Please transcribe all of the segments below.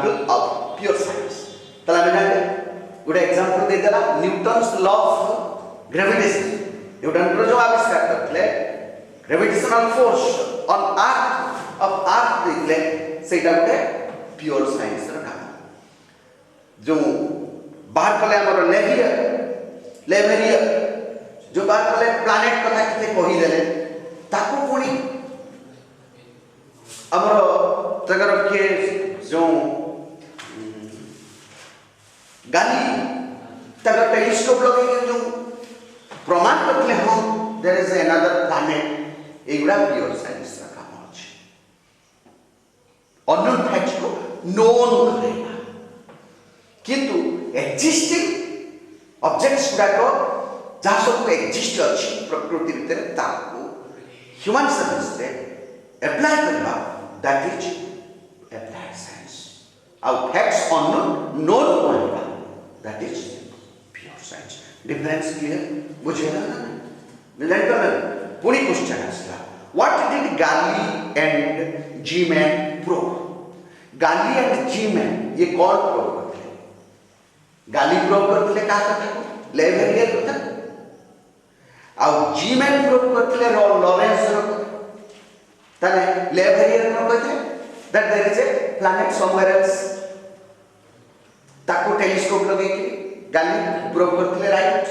example of pure science. तला में जाने गुड एग्जांपल दे देला Newton's law of gravitation. Newton जो आविष्कार करले gravitational force on earth of earth देखले सेटा गुटे प्योर साइंस रा काम. जो बाहर कले हमर लेवेरियर जो बाहर कले प्लैनेट कथा किते कहि देले ताको पुणी हमर तगर के जो गाली तगर टेलीस्कोप लगे जो प्रमाण करले हम देयर इज अनदर प्लैनेट एगुड़ा प्योर साइंस रा काम अछि. अननोन फैक्ट को नोन करेगा किंतु एक्जिस्टिंग ऑब्जेक्ट्स गुडा को जहाँ सब एक्जिस्ट अच्छी प्रकृति भीतर ताको ह्यूमन सर्विस रे अप्लाई करबा दैट इज अप्लाइड साइंस. आउ फैक्ट्स अननोन नोन करबा that is pure science. Difference clear बुझेला ना निलंटन पुनी क्वेश्चन आसला व्हाट डिड गाली एंड जीमैन प्रूव. गाली एंड जीमैन ये कौन प्रूव करते? गाली प्रूव करते का कथा को लेवेरियर कथा आउ जीमैन प्रूव करते लॉरेंस रो कथा. तने लेवेरियर नो कहते that there is a planet somewhere else ताको टेलीस्कोप लगे कि गाली प्रूव करते राइट.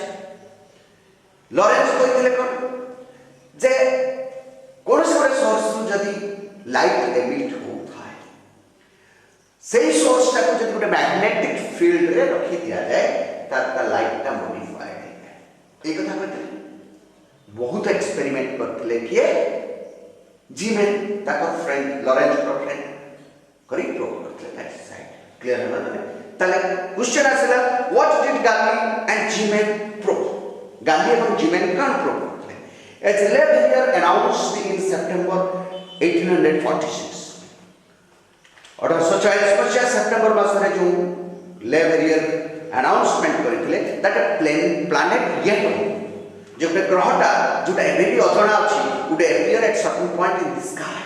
लॉरेंस कहते कोन जे कोन से सोर्स जदी लाइट एमिट होता है सेही सोर्स टा को जदी गोटे मैग्नेटिक फील्ड रे रखी दिया जाए तार लाइट टा मॉडिफाइड हो जाए. ए कथा कहते बहुत एक्सपेरिमेंट करथिले किए जीमैन ताको फ्रेंड लॉरेंस रो फ्रेंड करी प्रूव करथिले दैट साइड. क्लियर है ना? तले क्वेश्चन आसला व्हाट डिड गाली एंड जीमैन प्रूव. गाली एवं जीमैन कान प्रूव करथिले as Le Verrier announced in September 1846. 1840 मसीहा सेप्टेम्बर मासरे जो लेवेरियर अनाउंसमेंट करथिले दैट प्लैनेट येट जो ग्रहटा जोटा एबेबी अजଣା अछि उडे appear at certain point in the sky.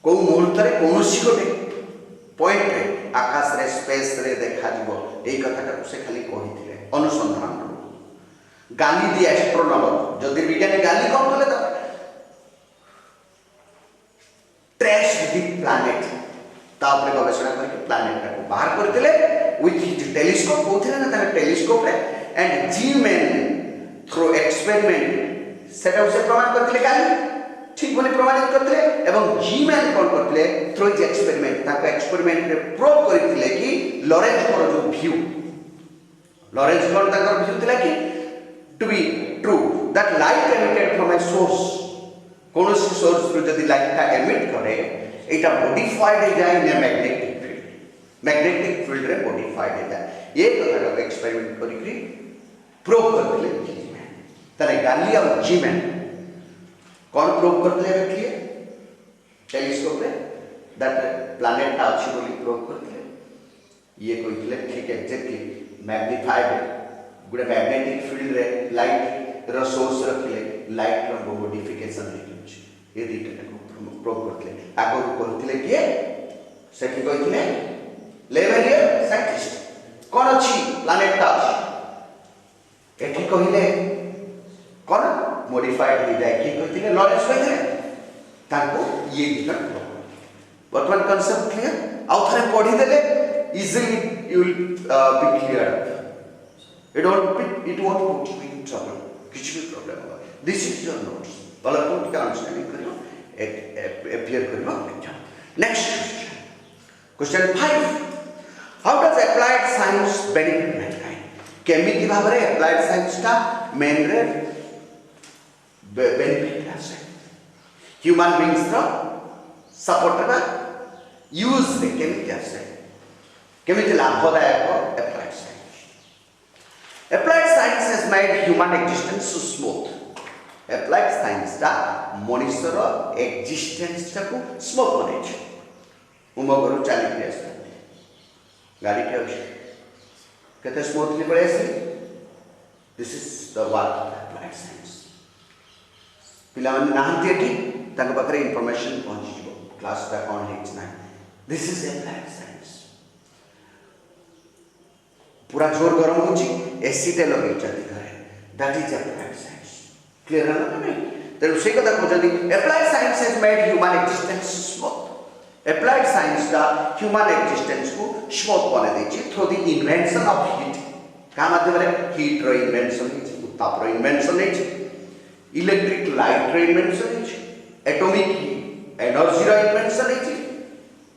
को मुहूर्त रे कोनोसी गोटे पॉइंट रे आकाश रे स्पेस रे देखा जिवो एई कथाटा से खाली कहिथिले अनुसंधान. गाली दी एस्ट्रोनॉमर जदि विज्ञानी गाली कोन कले त ट्रेस द प्लैनेट तापरे गवेषणा करके प्लैनेट को बाहर करथिले विथ हिज टेलीस्कोप कोथिले ना ता टेलीस्कोप रे एंड जीमैन थ्रू एक्सपेरिमेंट सेटा से प्रमाण करथिले गाली ठीक बोली प्रमाणित करथिले एवं जीमैन कोन करथिले थ्रू हिज एक्सपेरिमेंट ताका एक्सपेरिमेंट रे प्रूव करथिले कि लॉरेंस को जो व्यू लॉरेंस कोन ताकर व्यू थिला कि to be true that light emitted from a source कोन सोर्स रो जदी लाइट ता एमिट करे एटा मॉडिफाइड हो जाए इन मैग्नेटिक फील्ड रे मॉडिफाइड हो जाए. ये कथा का एक्सपेरिमेंट करी प्रूव करथिले जीमैन. तने गाली और जीमैन कौन प्रूव करथिले देखिए टेलीस्कोप रे दैट प्लैनेट ता अछि बोली प्रूव करथिले. ये कहिथिले ठीक एग्जैक्टली मैग्निफाइड गुडे मैग्नेटिक फील्ड रे लाइट रो सोर्स रखिले लाइट रो मॉडिफिकेशन देखिछ. ये दिटा को प्रूव करथिले. आगो कहथिले किए सेठी कहिथिले लेवेरियर साइंटिस्ट कोन अछि प्लैनेट ता अछि एठी कहिले कोन मॉडिफाइड हो जाए कि कहिथिले लॉरेंस कहिथिले ताको ये दिटा वर्तमान कांसेप्ट क्लियर. आउ थरे पढी देले easily you will be clear. It won't put you in trouble. किछ भी प्रॉब्लम हो दिस इज योर नोट्स भला कोन का अंडरस्टैंडिंग करियो appear करियो exam. Next question 5 how does applied science benefit Mankind. केमिति भाबरे अप्लाइड साइंस ता मेन रे बेनिफिट आसे ह्यूमन बीइंग्स रो सपोर्ट बा यूज रे केमिति आसे केमिति लाभदायक applied science. Applied science has made human existence so smooth. Applied science ता मनुष्यर एक्जिस्टेंस को स्मूथ बने छ. उमो गरु चाली के गाड़ी के अछि केते स्मूथली पड़े अछि. This is the work of applied science. पिला मन नाहंती एठी ताको पाखरे इंफॉर्मेशन पहुंची जिवो क्लास ता कोन हेच ना. This is applied science. पूरा जोर गरम होची एसी टे लगे चली घरे that is applied science clear है ना नहीं तेणु से कथा कहते applied science has made human existence smooth applied science का ह्यूमन एक्जिस्टेंस को स्मूथ बने देची through the invention of heat का माध्यम रे हीट रो इन्वेंशन है उत्ताप रो इन्वेंशन है इलेक्ट्रिक लाइट रो इन्वेंशन है एटॉमिक एनर्जी रो इन्वेंशन है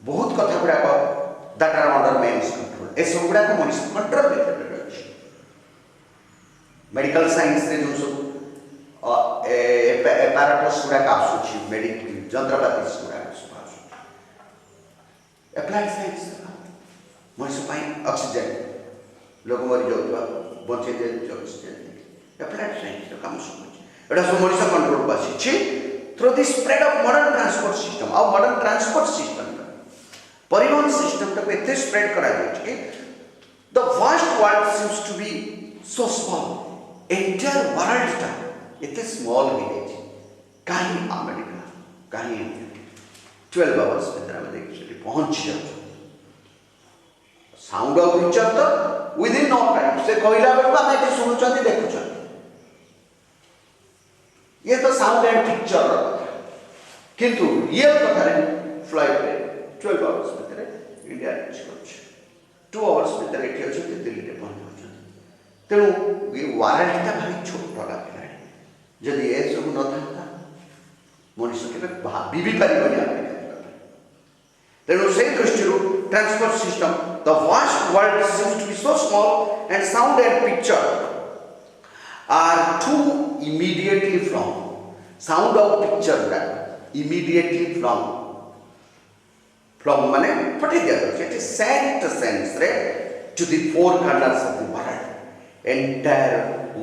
बहुत कथा गुडा that are under man's control ए सब गुडा को मनुष्य कंट्रोल में रही मेडिकल साइंस रे जो सब एपारेटस गुडा का आसुची मेडिकल यंत्रपाति गुडा सब आसुची अप्लाइड साइंस मनुष्य पाई ऑक्सीजन लोग मरि जाउतबा बचे दे ऑक्सीजन अप्लाइड साइंस रो काम सब एटा सब मनुष्य कंट्रोल पासी छी through the spread of modern transport system और मॉडर्न ट्रांसपोर्ट सिस्टम परिवहन सिस्टम तक एते स्प्रेड करा जाय the vast world seems to be so small entire world टा एते स्मॉल विलेज कहीं अमेरिका कहीं 12 आवर्स में हम एक्चुअली पहुंच जाते साउंड ऑफ पिक्चर तो विद इन नो टाइम से कहला बेलू हम एते सुनुचंती देखुचंती ये तो साउंड एंड पिक्चर किंतु रियल कथा रे फ्लाइट रे 12 आवर्स भितर इंडिया रीच कर 2 आवर्स भितर एठी अछि दिल्ली रे पहुंच तेणु ये वारंटीटा भारी छोट लगे जदि ए सब न था मनुष्य के भाभी भी पारिबनी तेणु से दृष्टि transport system the vast world seems to be so small and sound and picture are to immediately from sound of picture immediately from माने पठे दिया जाए इट इज सेंट सेंस रे to the four corners of the world entire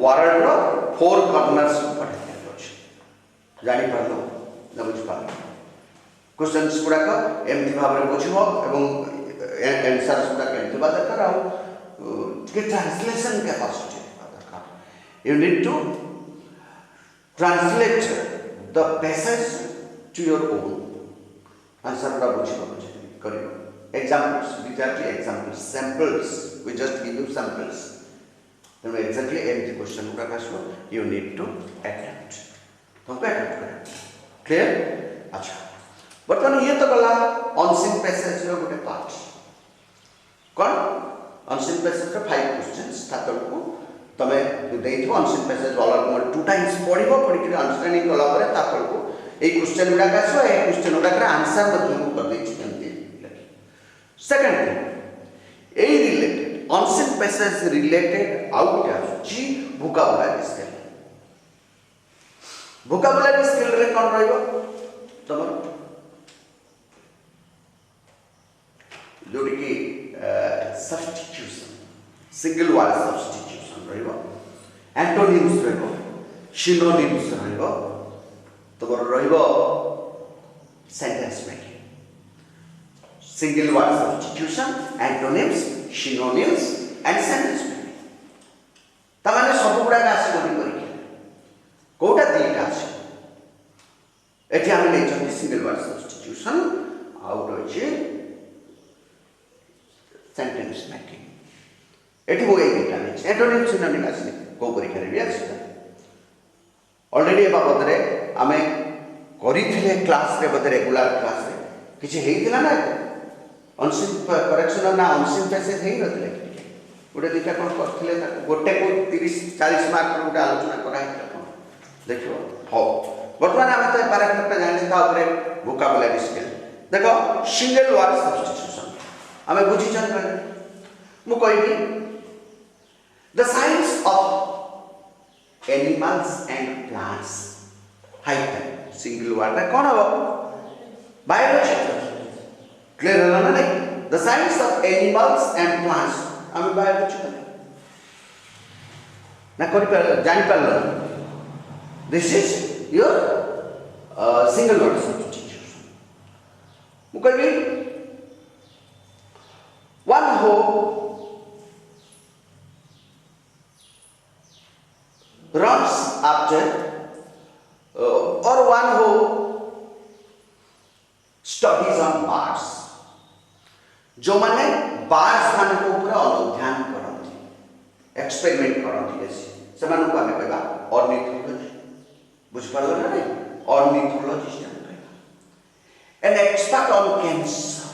world रो four corners पठे दिया जाए जानि परलो न बुझ पालो क्वेश्चंस गुडा का एमती भाव रे बुझिबो एवं आंसर गुडा के एमती बात कराओ के ट्रांसलेशन कैपेसिटी दरकार you need to translate the passage to your own answer गुडा बुझिबो examples these are the examples samples we just give you samples then exactly empty question uda kaslo you need to attempt तुमको attempt करना clear अच्छा बर्तमान ये तो गला ऑनसीन passage रो गोटे पार्ट कोन ऑनसीन पैसेज रो 5 क्वेश्चंस तातर को तमे देइथो ऑनसीन पैसेज वाला 2 टाइम्स पढिबो पढि के अंडरस्टैंडिंग कला परे तातर को ए क्वेश्चन उडा कासो ए क्वेश्चन उडा का आंसर बदलू कर देछि second a related unseen passage related out जी वोकैबुलरी स्किल वोकैबुलरी स्किल रे कोन रहइबो तमर जोडी की सब्स्टिट्यूशन सिंगल वर्ड सब्स्टिट्यूशन रहइबो एंटोनिम्स रहइबो सिनोनिम्स रहइबो तमर रहइबो sentence making single word substitution antonyms synonyms and sentence making तमाने सब गुडा आसी बोली करी कोटा दीटा आसी एठी हम नै छथि सिंगल वर्ड सब्स्टिट्यूशन आउट होछि सेंटेंस मेकिंग एठी होय दीटा नै एंटोनिम्स सिनोनिम्स आसी को परीक्षा रे भी आसी ऑलरेडी ए बाबत रे हमें करिथिले क्लास रे बदे रेगुलर क्लास रे किछि हेइतिला ना अनसीन करेक्शन ना अनसीन पैसेज हे नथिले गोटे दिटा कोन करथिले गोटे को 30 40 मार्क रो गोटे आलोचना करा हिता कोन देखो हो वर्तमान हम तो पैराग्राफ पे जाने ता ऊपर वोकैबुलरी स्किल देखो सिंगल वर्ड सब्स्टिट्यूशन हमें बुझी चल मु कहबी the science of animals and plants height single word कोन हो बायोलॉजी क्लियर है ना नहीं the science of animals and plants हम बायोलॉजी ना करि पर जानि परलो this is your single word substitution मु कहबी वन हो runs after or one who studies on Mars जो माने बार्स मान को ऊपर अनुध्यान करती एक्सपेरिमेंट करती बेसी से आम कहवा ऑर्निथोलॉजी बुझिपार ना नहीं ornithologist an expert on cancer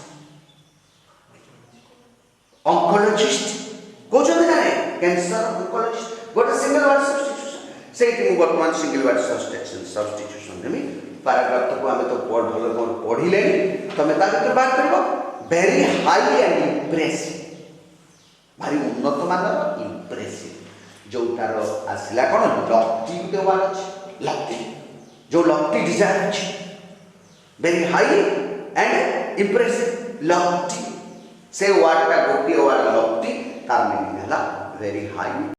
oncologist कहते ना कैंसर ऑन्कोलॉजिस्ट गोटे सिंगल वर्ड सब्स्टिट्यूशन से बर्तमान सिंगल वर्ड सब्स्टिट्यूशन देमी पैराग्राफ को आम तो भल पढ़िले तुम भर कर वेरी हाई एंड इम्प्रेसिव भारी उन्नत मानर इम्प्रेसिव जोटार आसला कौन लफ्टी गोटे वार्ड अच्छे लफ्टी जो लफ्टी डिजाइन अच्छे वेरी हाई एंड इम्प्रेसिव लफ्टी से वार्डटा गोटे वार्ड लफ्टी तार मीनिंग है वेरी हाई